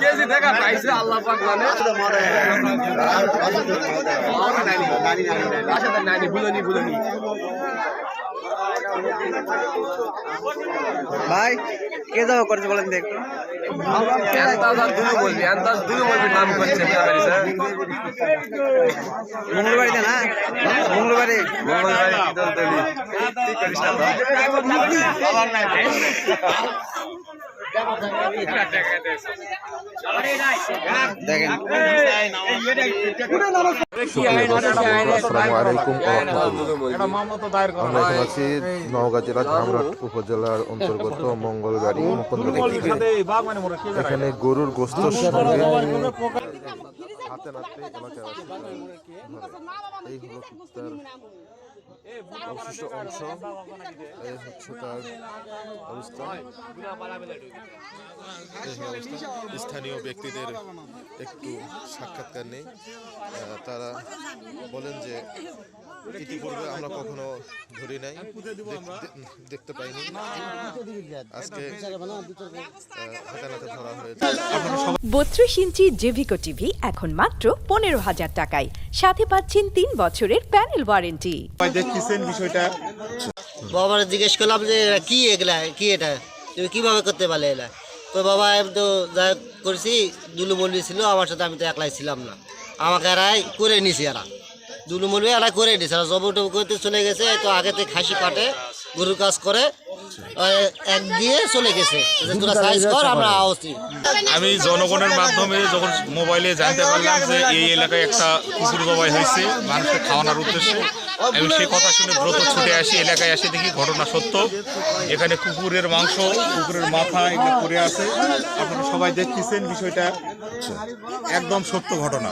KG দেখা পাইছে আল্লাহ পাক জানে। ভাই কে যাবো করছে বলেন দেখ নাম করছে মঙ্গলবাড়িতে না মঙ্গলবাড়ি দেখেন আসসালামু আলাইকুম আমরা এখন আছি নওগাঁ জেলার ধামরাট উপজেলার অন্তর্গত মঙ্গলবাড়ি মুকুন্দপুর। এখানে গরুর গোস্তের সঙ্গে হাতে নাতে এলাকায় এই হলো তার অবশিষ্ট অংশ, এই হচ্ছে তার অবস্থা। স্থানীয় ব্যক্তিদের একটু সাক্ষাৎকার নেই। তারা বলেন যে ইতিপূর্বে আমরা কখনো ধরি নাই, দেখতে পাইনি, আজকে হাতে নাতে ধরা হয়েছে। 32 ইঞ্চি জেভিকো টিভি এখন মাত্র 15,000 টাকায়, সাথে পাচ্ছেন 3 বছরের প্যানেল ওয়ারেন্টি। দেখছেন বিষয়টা, বাবার জিজ্ঞেস করলাম যে কি এগুলা কি এটা তুমি কিভাবে করতে পারলে এলা? তো বাবা আমি তো যা করছি দুলু মলবি ছিল আমার সাথে, আমি তো একলাই ছিলাম না, আমাকে এরাই করে নিছি, এরা দুলু মলবি এরা করে নিছে, এরা জব টব করতে চলে গেছে। তো আগেতে খাসি কাটে গরুর কাজ করে এক দিয়ে চলে গেছে, তোরা সাইজ কর আমরা আসছি। আমি জনগণের মাধ্যমে যখন মোবাইলে জানতে পারলাম যে এই এলাকায় একটা কুকুর জবাই হয়েছে মানুষকে খাওয়ানোর উদ্দেশ্যে, আমি সেই কথা শুনে দ্রুত ছুটে আসি, এলাকায় আসি, দেখি ঘটনা সত্য। এখানে কুকুরের মাংস, কুকুরের মাথা এগুলো পড়ে আছে। আপনারা সবাই দেখতেছেন বিষয়টা একদম সত্য ঘটনা।